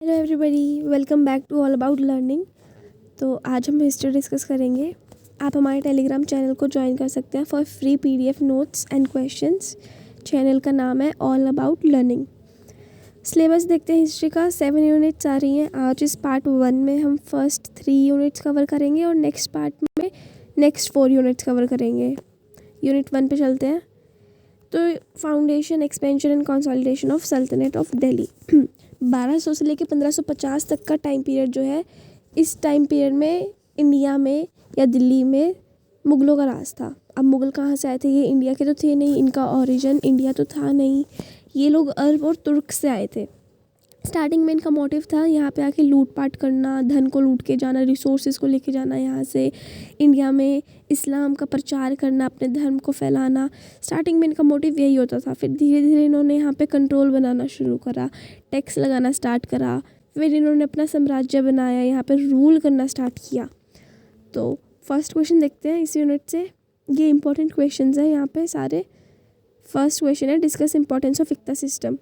Hello everybody, welcome back to all about learning. तो आज हम हिस्ट्री डिस्कस करेंगे। आप हमारे टेलीग्राम चैनल को ज्वाइन कर सकते हैं for free PDF notes and questions. Channel का नाम है ऑल अबाउट लर्निंग। सिलेबस देखते हैं हिस्ट्री का। 7 यूनिट्स आ रही हैं। आज इस पार्ट 1 में हम फर्स्ट 3 यूनिट्स कवर करेंगे और नेक्स्ट पार्ट में नेक्स्ट 4 यूनिट्स कवर करेंगे। यूनिट 1 पे चलते हैं। तो foundation, expansion and consolidation of सल्तनत ऑफ दिल्ली। 1200 से लेकर 1550 तक का टाइम पीरियड जो है, इस टाइम पीरियड में इंडिया में या दिल्ली में मुग़लों का राज था। अब मुग़ल कहाँ से आए थे? ये इंडिया के तो थे नहीं, इनका ओरिजिन इंडिया तो था नहीं। ये लोग अरब और तुर्क से आए थे। स्टार्टिंग में इनका मोटिव था यहाँ पे आके लूटपाट करना, धन को लूट के जाना, रिसोर्सेज को लेके जाना, यहाँ से इंडिया में इस्लाम का प्रचार करना, अपने धर्म को फैलाना। स्टार्टिंग में इनका मोटिव यही होता था। फिर धीरे धीरे इन्होंने यहाँ पे कंट्रोल बनाना शुरू करा, टैक्स लगाना स्टार्ट करा। फिर इन्होंने अपना साम्राज्य बनाया, यहाँ पे रूल करना स्टार्ट किया। तो फर्स्ट क्वेश्चन देखते हैं इस यूनिट से। ये इंपॉर्टेंट क्वेश्चन है यहाँ पे सारे। फर्स्ट क्वेश्चन है, discuss importance of iqta system.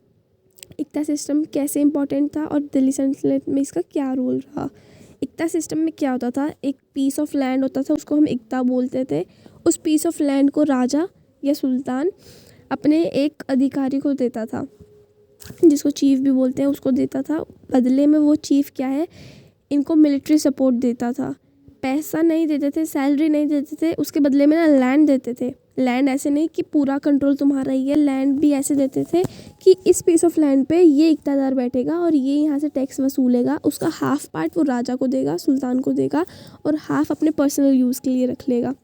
Iqta system कैसे इंपॉर्टेंट था और दिल्ली सल्तनत में इसका क्या रोल रहा। इक्ता सिस्टम में क्या होता था? एक पीस ऑफ लैंड होता था, उसको हम इक्ता बोलते थे। उस पीस ऑफ लैंड को राजा या सुल्तान अपने एक अधिकारी को देता था, जिसको चीफ भी बोलते हैं, उसको देता था। बदले में वो चीफ क्या है, इनको मिलिट्री सपोर्ट देता था। पैसा नहीं देते थे, सैलरी नहीं देते थे, उसके बदले में ना लैंड देते थे। लैंड ऐसे नहीं कि पूरा कंट्रोल तुम्हारा ही है, लैंड भी ऐसे देते थे कि इस पीस ऑफ लैंड पे ये इक़्तिदार बैठेगा और ये यहाँ से टैक्स वसूलेगा। उसका हाफ पार्ट वो राजा को देगा, सुल्तान को देगा, और हाफ अपने पर्सनल यूज़ के लिए रख लेगा।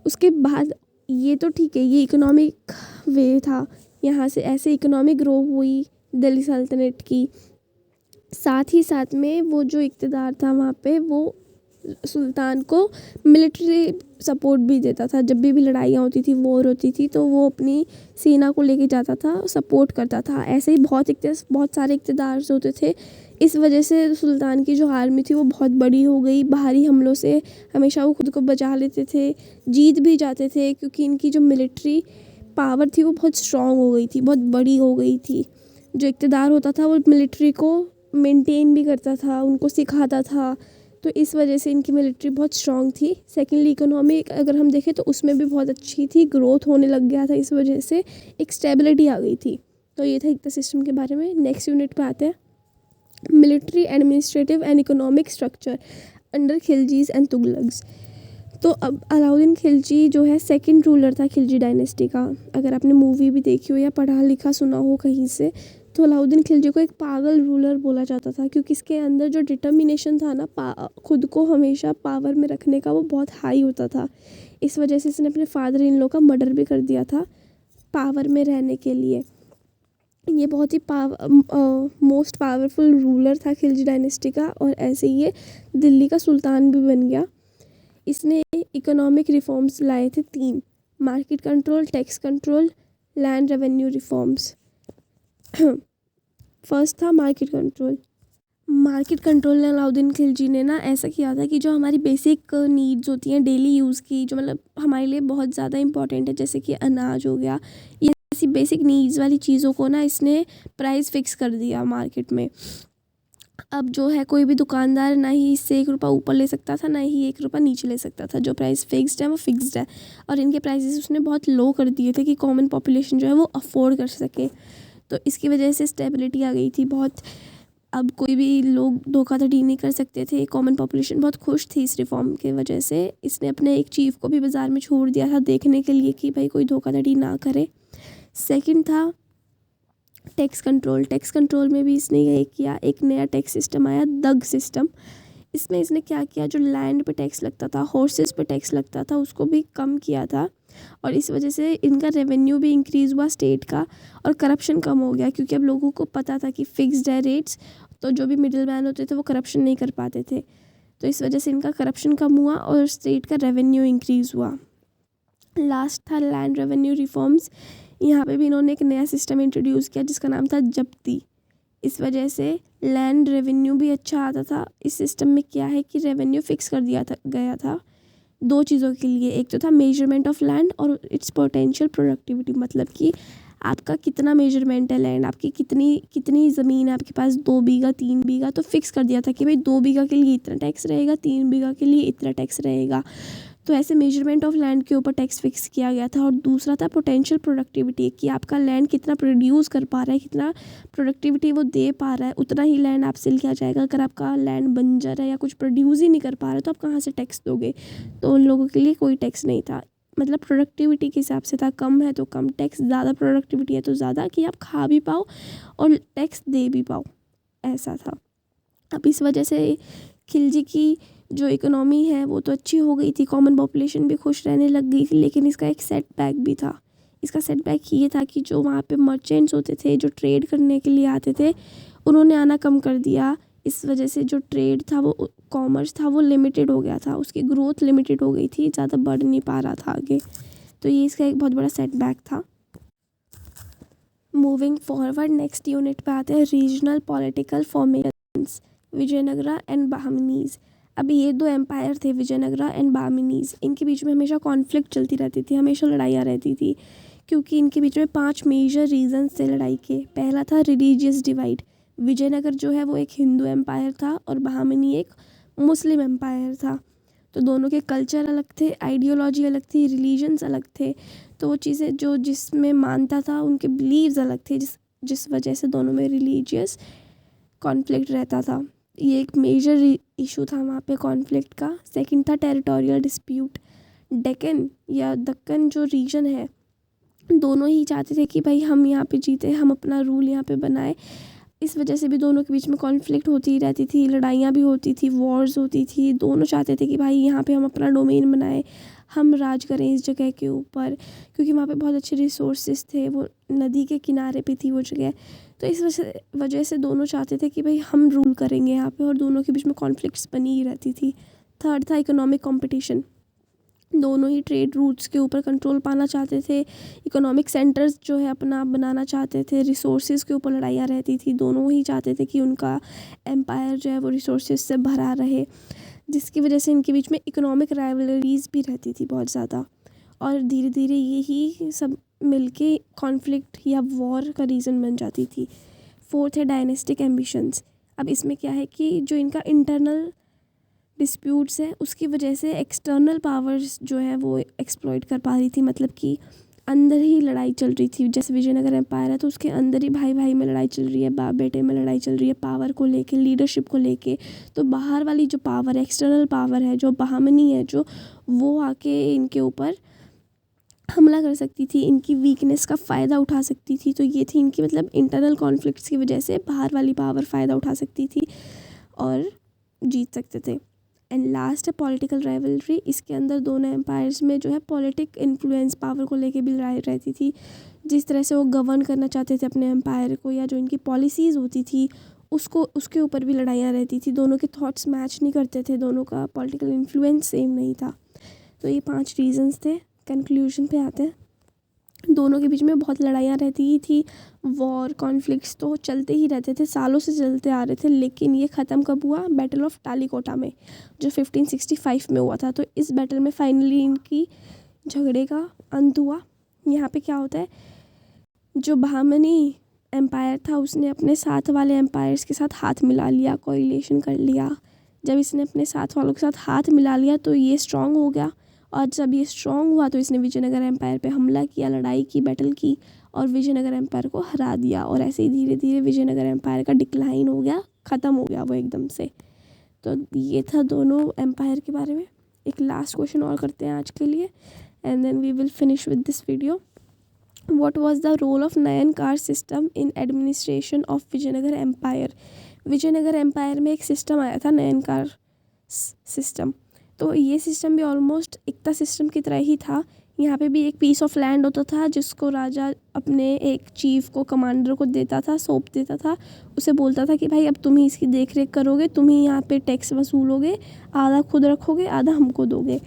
उसके बाद ये तो ठीक है, ये इकोनॉमिक वे था। यहाँ से ऐसे इकोनॉमिक ग्रो हुई दिल्ली सल्तनत की। साथ ही साथ में वो जो इक़्तिदार था वहाँ पे, वो सुल्तान को मिलिट्री सपोर्ट भी देता था। जब भी लड़ाइयाँ होती थी, वॉर होती थी, तो वो अपनी सेना को लेके जाता था, सपोर्ट करता था। ऐसे ही बहुत सारे इक़्तिदार होते थे। इस वजह से सुल्तान की जो आर्मी थी वो बहुत बड़ी हो गई। बाहरी हमलों से हमेशा वो खुद को बचा लेते थे, जीत भी जाते थे, क्योंकि इनकी जो मिलिट्री पावर थी वो बहुत स्ट्रॉन्ग हो गई थी, बहुत बड़ी हो गई थी। जो इक़्तिदार होता था वो मिलिट्री को मेंटेन भी करता था, उनको सिखाता था। तो इस वजह से इनकी मिलिट्री बहुत स्ट्रॉन्ग थी। सेकेंडली इकोनॉमी अगर हम देखें तो उसमें भी बहुत अच्छी थी, ग्रोथ होने लग गया था। इस वजह से एक स्टेबिलिटी आ गई थी। तो ये था इक्ता सिस्टम के बारे में। नेक्स्ट यूनिट पे आते हैं, military, administrative and economic structure under Khaljis and Tughlaqs. तो अब अलाउद्दीन खिलजी जो है सेकंड रूलर था खिलजी डायनेस्टी का। अगर आपने मूवी भी देखी हो या पढ़ा लिखा सुना हो कहीं से, तो अलाउद्दीन खिलजी को एक पागल रूलर बोला जाता था, क्योंकि इसके अंदर जो डिटर्मिनेशन था ना, खुद को हमेशा पावर में रखने का, वो बहुत हाई होता था। इस वजह से इसने अपने फादर इन लॉ का मर्डर भी कर दिया था पावर में रहने के लिए। ये बहुत ही मोस्ट पावरफुल रूलर था खिलजी डायनेस्टी का, और ऐसे ही ये दिल्ली का सुल्तान भी बन गया। इसने इकोनॉमिक रिफॉर्म्स लाए थे 3: market control, tax control, land revenue reforms. First था मार्केट कंट्रोल। मार्केट कंट्रोल में अलाउद्दीन खिलजी ने ना ऐसा किया था कि जो हमारी बेसिक नीड्स होती हैं डेली यूज़ की, जो मतलब हमारे लिए बहुत ज़्यादा इंपॉर्टेंट है, जैसे कि अनाज हो गया, ये ऐसी बेसिक नीड्स वाली चीज़ों को ना इसने प्राइस फिक्स कर दिया मार्केट में। अब जो है, कोई भी दुकानदार ना ही इससे 1 रुपया ऊपर ले सकता था, ना ही 1 रुपया नीचे ले सकता था। जो प्राइस फिक्स्ड है वो फिक्स्ड है, और इनके प्राइसेस उसने बहुत लो कर दिए थे कि कॉमन पॉपुलेशन जो है वो अफोर्ड कर सके। तो इसकी वजह से स्टेबिलिटी आ गई थी बहुत। अब कोई भी लोग धोखाधड़ी नहीं कर सकते थे। कॉमन पॉपुलेशन बहुत खुश थी इस रिफॉर्म की वजह से। इसने अपने एक चीफ को भी बाज़ार में छोड़ दिया था देखने के लिए कि भाई कोई धोखाधड़ी ना करे। सेकंड था टैक्स कंट्रोल। टैक्स कंट्रोल में भी इसने यही किया। एक नया टैक्स सिस्टम आया, दग सिस्टम। इसमें इसने क्या किया, जो लैंड पे टैक्स लगता था, हॉर्सेस पे टैक्स लगता था, उसको भी कम किया था। और इस वजह से इनका रेवेन्यू भी इंक्रीज़ हुआ स्टेट का, और करप्शन कम हो गया, क्योंकि अब लोगों को पता था कि फिक्स्ड है रेट्स, तो जो भी मिडिल मैन होते थे वो करप्शन नहीं कर पाते थे। तो इस वजह से इनका करप्शन कम हुआ और स्टेट का रेवेन्यू इंक्रीज़ हुआ। लास्ट था लैंड रेवेन्यू रिफॉर्म्स। यहाँ पे भी इन्होंने एक नया सिस्टम इंट्रोड्यूस किया जिसका नाम था जब्ती। इस वजह से लैंड रेवेन्यू भी अच्छा आता था। इस सिस्टम में क्या है कि रेवेन्यू फिक्स कर दिया गया था 2 चीज़ों के लिए। एक तो था मेजरमेंट ऑफ लैंड और इट्स पोटेंशियल प्रोडक्टिविटी, मतलब कि आपका कितना मेजरमेंट है लैंड, आपकी कितनी ज़मीन है आपके पास, 2 बीघा 3 बीघा, तो फिक्स कर दिया था कि भाई 2 बीघा के लिए इतना टैक्स रहेगा, 3 बीघा के लिए इतना टैक्स रहेगा। तो ऐसे मेजरमेंट ऑफ लैंड के ऊपर टैक्स फिक्स किया गया था। और दूसरा था पोटेंशियल प्रोडक्टिविटी, कि आपका लैंड कितना प्रोड्यूस कर पा रहा है, कितना प्रोडक्टिविटी वो दे पा रहा है, उतना ही लैंड आपसे लिया जाएगा। अगर आपका लैंड बंजर है या कुछ प्रोड्यूस ही नहीं कर पा रहा है तो आप कहाँ से टैक्स दोगे। तो उन लोगों के लिए कोई टैक्स नहीं था, मतलब प्रोडक्टिविटी के हिसाब से था, कम है तो कम टैक्स, ज़्यादा प्रोडक्टिविटी है तो ज़्यादा, कि आप खा भी पाओ और टैक्स दे भी पाओ, ऐसा था। अब इस वजह से खिलजी की जो इकोनॉमी है वो तो अच्छी हो गई थी, कॉमन पॉपुलेशन भी खुश रहने लग गई थी, लेकिन इसका एक सेटबैक भी था। इसका सेटबैक ये था कि जो वहाँ पे मर्चेंट्स होते थे, जो ट्रेड करने के लिए आते थे, उन्होंने आना कम कर दिया। इस वजह से जो ट्रेड था, वो कॉमर्स था, वो लिमिटेड हो गया था, उसकी ग्रोथ लिमिटेड हो गई थी, ज़्यादा बढ़ नहीं पा रहा था आगे। तो ये इसका एक बहुत बड़ा सेटबैक था। मूविंग फॉरवर्ड, नेक्स्ट यूनिट पे आते हैं regional political formations, Vijayanagara and Bahmanis. अब ये 2 एम्पायर थे, विजयनगरा एंड बहमनीज़। इनके बीच में हमेशा कॉन्फ्लिक्ट चलती रहती थी, हमेशा लड़ाइयाँ रहती थी, क्योंकि इनके बीच में 5 मेजर रीजंस थे लड़ाई के। पहला था रिलीजियस डिवाइड, विजयनगर जो है वो एक हिंदू एम्पायर था और बहमनी एक मुस्लिम एम्पायर था। तो दोनों के कल्चर अलग थे, आइडियोलॉजी अलग थी, रिलीजन्स अलग थे। तो वो चीज़ें जो जिसमें मानता था, उनके बिलीव्स अलग थे, जिस वजह से दोनों में रिलीजियस कॉन्फ्लिक्ट रहता था। ये एक मेजर इशू था वहाँ पे कॉन्फ्लिक्ट का। सेकंड था टेरिटोरियल डिस्प्यूट। डेक्कन या दक्कन जो रीजन है, दोनों ही चाहते थे कि भाई हम यहाँ पे जीते, हम अपना रूल यहाँ पे बनाए। इस वजह से भी दोनों के बीच में कॉन्फ्लिक्ट होती ही रहती थी, लड़ाइयाँ भी होती थी, वॉर्स होती थी। दोनों चाहते थे कि भाई यहाँ पे हम अपना डोमेन बनाएं, हम राज करें इस जगह के ऊपर, क्योंकि वहाँ पे बहुत अच्छे रिसोर्सेज थे, वो नदी के किनारे पे थी वो जगह। तो इस वजह से दोनों चाहते थे कि भाई हम रूल करेंगे यहाँ पे, और दोनों के बीच में कॉन्फ्लिक्ट्स बनी ही रहती थी। थर्ड था इकोनॉमिक कंपटीशन। दोनों ही ट्रेड रूट्स के ऊपर कंट्रोल पाना चाहते थे, इकोनॉमिक सेंटर्स जो है अपना बनाना चाहते थे, रिसोर्सेज के ऊपर लड़ाइयाँ रहती थी। दोनों ही चाहते थे कि उनका एम्पायर जो है वो रिसोर्सेज से भरा रहे, जिसकी वजह से इनके बीच में इकोनॉमिक राइवलरीज भी रहती थी बहुत ज़्यादा। और धीरे धीरे यही सब मिलके कॉन्फ्लिक्ट या वॉर का रीज़न बन जाती थी। फोर्थ है डायनेस्टिक एम्बिशंस। अब इसमें क्या है कि जो इनका इंटरनल डिस्प्यूट्स है, उसकी वजह से एक्सटर्नल पावर्स जो है वो एक्सप्लॉइट कर पा रही थी, मतलब कि अंदर ही लड़ाई चल रही थी। जैसे विजयनगर एम्पायर है तो उसके अंदर ही भाई भाई में लड़ाई चल रही है, बाप बेटे में लड़ाई चल रही है, पावर को लेके, लीडरशिप को लेके। तो बाहर वाली जो पावर है, एक्सटर्नल पावर है, जो बहामनी है, जो वो आके इनके ऊपर हमला कर सकती थी, इनकी वीकनेस का फ़ायदा उठा सकती थी। तो ये थी इनकी मतलब इंटरनल कॉन्फ्लिक्ट्स की वजह से बाहर वाली पावर फ़ायदा उठा सकती थी और जीत सकते थे। एंड लास्ट है पॉलिटिकल राइवलरी। इसके अंदर दोनों एम्पायर्स में जो है पॉलिटिक इन्फ्लुएंस, पावर को लेके भी लड़ाई रहती थी। जिस तरह से वो गवर्न करना चाहते थे अपने एम्पायर को, या जो इनकी पॉलिसीज़ होती थी उसके ऊपर भी लड़ाइयाँ रहती थी। दोनों के थॉट्स मैच नहीं करते थे, दोनों का पॉलिटिकल इन्फ्लुएंस सेम नहीं था। तो ये 5 रीजंस थे। कंक्लूजन पे आते हैं। दोनों के बीच में बहुत लड़ाइयाँ रहती ही थी, वॉर कॉन्फ्लिक्ट्स तो चलते ही रहते थे, सालों से चलते आ रहे थे। लेकिन ये ख़त्म कब हुआ? बैटल ऑफ टालीकोटा में, जो 1565 में हुआ था। तो इस बैटल में फाइनली इनकी झगड़े का अंत हुआ। यहाँ पे क्या होता है, जो बहामनी एम्पायर था उसने अपने साथ वाले एम्पायर्स के साथ हाथ मिला लिया, कोरिलेशन कर लिया। जब इसने अपने साथ वालों के साथ हाथ मिला लिया तो ये स्ट्रॉन्ग हो गया, और जब ये स्ट्रॉन्ग हुआ तो इसने विजयनगर एम्पायर पे हमला किया, लड़ाई की, बैटल की, और विजयनगर एम्पायर को हरा दिया। और ऐसे ही धीरे धीरे विजयनगर एम्पायर का डिक्लाइन हो गया, ख़त्म हो गया वो एकदम से। तो ये था दोनों एम्पायर के बारे में। एक लास्ट क्वेश्चन और करते हैं आज के लिए, and then we will finish with this video. What was the role of Nayankar system in administration of Vijayanagara empire? Vijayanagara empire में एक सिस्टम आया था, नयनकार सिस्टम। तो ये सिस्टम भी ऑलमोस्ट एकता सिस्टम की तरह ही था। यहाँ पे भी एक पीस ऑफ लैंड होता था जिसको राजा अपने एक चीफ को, कमांडर को देता था, सौंप देता था। उसे बोलता था कि भाई अब तुम ही इसकी देख रेख करोगे, तुम ही यहाँ पे टैक्स वसूलोगे, आधा खुद रखोगे, आधा हमको दोगे।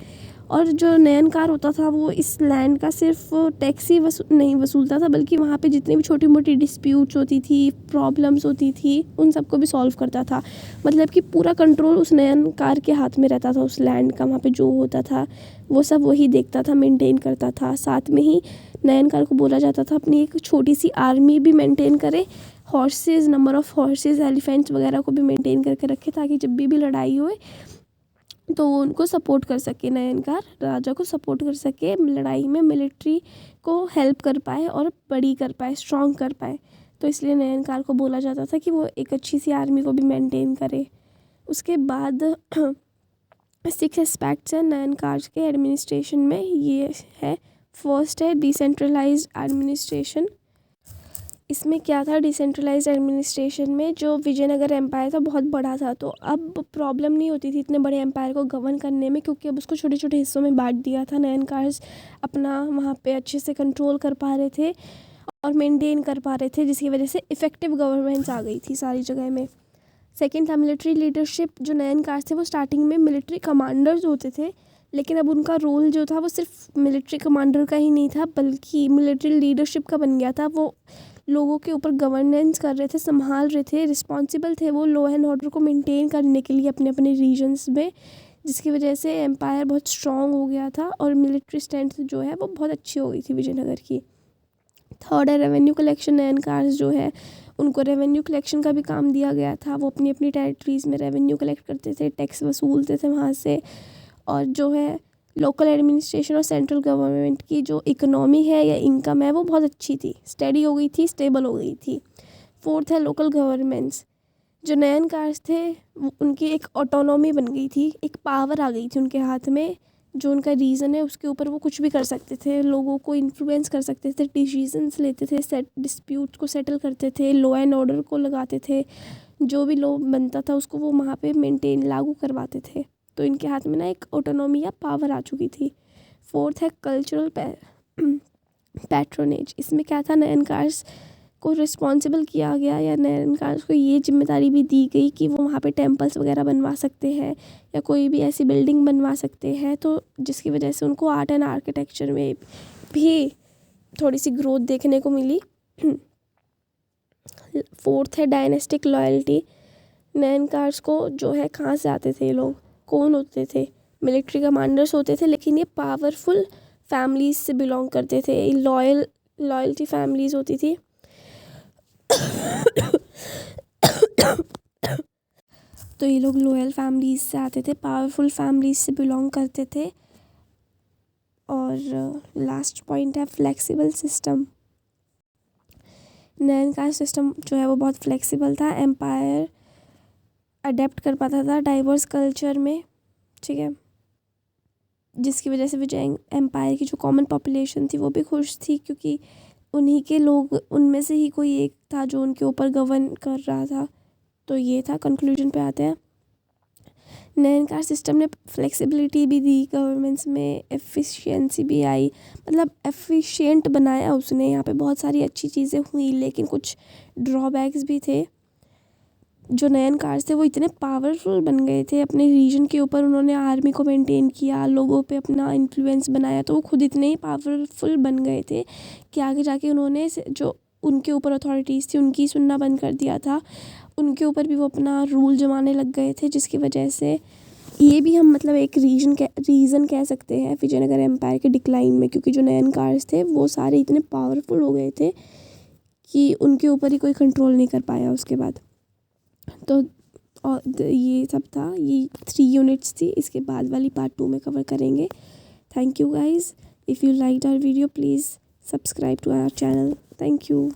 और जो नयनकार होता था वो इस लैंड का सिर्फ टैक्स ही नहीं वसूलता था, बल्कि वहाँ पे जितनी भी छोटी मोटी डिस्प्यूट्स होती थी, प्रॉब्लम्स होती थी, उन सबको भी सॉल्व करता था। मतलब कि पूरा कंट्रोल उस नयनकार के हाथ में रहता था, उस लैंड का। वहाँ पे जो होता था वो सब वही देखता था, मेंटेन करता था। साथ में ही नयनकार को बोला जाता था अपनी एक छोटी सी आर्मी भी मेंटेन करे, horses, number of horses, elephants वगैरह को भी मेंटेन करके रखे, ताकि जब भी लड़ाई होए तो वो उनको सपोर्ट कर सके, नयनकार राजा को सपोर्ट कर सके लड़ाई में, मिलिट्री को हेल्प कर पाए और बड़ी कर पाए, स्ट्रॉन्ग कर पाए। तो इसलिए नयनकार को बोला जाता था कि वो एक अच्छी सी आर्मी को भी मेंटेन करे। उसके बाद 6 एस्पेक्ट्स हैं नयनकार के एडमिनिस्ट्रेशन में। ये है, फर्स्ट है डिसेंट्रलाइज्ड एडमिनिस्ट्रेशन। इसमें क्या था, डिसेंट्रलाइज्ड एडमिनिस्ट्रेशन में जो विजयनगर एम्पायर था बहुत बड़ा था, तो अब प्रॉब्लम नहीं होती थी इतने बड़े एम्पायर को गवर्न करने में, क्योंकि अब उसको छोटे छोटे हिस्सों में बांट दिया था। नयनकार्स अपना वहाँ पे अच्छे से कंट्रोल कर पा रहे थे और मेंटेन कर पा रहे थे, जिसकी वजह से इफ़ेक्टिव गवर्नमेंट्स आ गई थी सारी जगह में। सेकेंड था मिलिट्री लीडरशिप। जो नयनकार्स थे वो स्टार्टिंग में मिलिट्री कमांडर्स होते थे, लेकिन अब उनका रोल जो था वो सिर्फ मिलिट्री कमांडर का ही नहीं था, बल्कि मिलिट्री लीडरशिप का बन गया था। वो लोगों के ऊपर गवर्नेंस कर रहे थे, संभाल रहे थे, रिस्पॉन्सिबल थे वो लॉ एंड ऑर्डर को मेंटेन करने के लिए अपने अपने रीजन्स में, जिसकी वजह से एम्पायर बहुत स्ट्रॉन्ग हो गया था और मिलिट्री स्ट्रेंथ जो है वो बहुत अच्छी हो गई थी विजयनगर की। थर्ड है रेवेन्यू कलेक्शन। नयनकार्स जो है उनको रेवेन्यू कलेक्शन का भी काम दिया गया था। वो अपनी अपनी टेरिटरीज़ में रेवेन्यू कलेक्ट करते थे, टैक्स वसूलते थे वहाँ से। और जो है लोकल एडमिनिस्ट्रेशन और सेंट्रल गवर्नमेंट की जो इकोनॉमी है या इनकम है वो बहुत अच्छी थी, स्टेडी हो गई थी, स्टेबल हो गई थी। फोर्थ है लोकल गवर्नमेंट्स। जो नयनकार्स थे उनकी एक ऑटोनॉमी बन गई थी, एक पावर आ गई थी उनके हाथ में। जो उनका रीज़न है उसके ऊपर वो कुछ भी कर सकते थे, लोगों को इन्फ्लुएंस कर सकते थे, डिसीजंस लेते थे, डिस्प्यूट को सेटल करते थे, लॉ एंड ऑर्डर को लगाते थे, जो भी लॉ बनता था उसको वो वहाँ पे मेंटेन लागू करवाते थे। तो इनके हाथ में ना एक ऑटोनॉमी या पावर आ चुकी थी। फोर्थ है कल्चरल पैट्रोनेज। इसमें क्या था, नयनकार्स को रिस्पॉन्सिबल किया गया या नयनकार्स को ये जिम्मेदारी भी दी गई कि वो वहाँ पे टेम्पल्स वगैरह बनवा सकते हैं या कोई भी ऐसी बिल्डिंग बनवा सकते हैं, तो जिसकी वजह से उनको आर्ट एंड आर्किटेक्चर में भी थोड़ी सी ग्रोथ देखने को मिली। फोर्थ है डायनेस्टिक लॉयल्टी। नयनकार्स को जो है कहाँ से आते थे ये लोग, कौन होते थे, मिलिट्री कमांडर्स होते थे, लेकिन ये पावरफुल फैमिलीज से बिलोंग करते थे, लॉयल्टी फैमिलीज होती थी। तो ये लोग लॉयल फैमिलीज से आते थे, पावरफुल फैमिलीज से बिलोंग करते थे। और लास्ट पॉइंट है फ्लेक्सिबल सिस्टम। नयनकार सिस्टम जो है वो बहुत फ्लेक्सिबल था, एम्पायर अडेप्ट कर पाता था डाइवर्स कल्चर में, ठीक है, जिसकी वजह से विजय एम्पायर की जो कॉमन पॉपुलेशन थी वो भी खुश थी, क्योंकि उन्हीं के लोग, उनमें से ही कोई एक था जो उनके ऊपर गवर्न कर रहा था। तो ये था, कंक्लूजन पे आते हैं। नयनकार सिस्टम ने फ्लेक्सिबिलिटी भी दी गवर्नमेंट्स में, एफिशिएंसी भी आई, मतलब एफिशिएंट बनाया उसने। यहाँ पे बहुत सारी अच्छी चीज़ें हुई, लेकिन कुछ ड्रॉबैक्स भी थे। जो नयनकार थे वो इतने पावरफुल बन गए थे अपने रीजन के ऊपर, उन्होंने आर्मी को मेंटेन किया, लोगों पे अपना इन्फ्लुएंस बनाया, तो वो खुद इतने ही पावरफुल बन गए थे कि आगे जाके उन्होंने जो उनके ऊपर अथॉरिटीज़ थी उनकी सुनना बंद कर दिया था, उनके ऊपर भी वो अपना रूल जमाने लग गए थे, जिसकी वजह से ये भी हम मतलब एक रीज़न कह सकते हैं विजयनगर एम्पायर के डिक्लाइन में, क्योंकि जो नयनकार्स थे वो सारे इतने पावरफुल हो गए थे कि उनके ऊपर ही कोई कंट्रोल नहीं कर पाया उसके बाद। तो और ये सब था, ये 3 यूनिट्स थी, इसके बाद वाली पार्ट 2 में कवर करेंगे। Thank you guys, if you liked our video please subscribe to our channel. Thank you.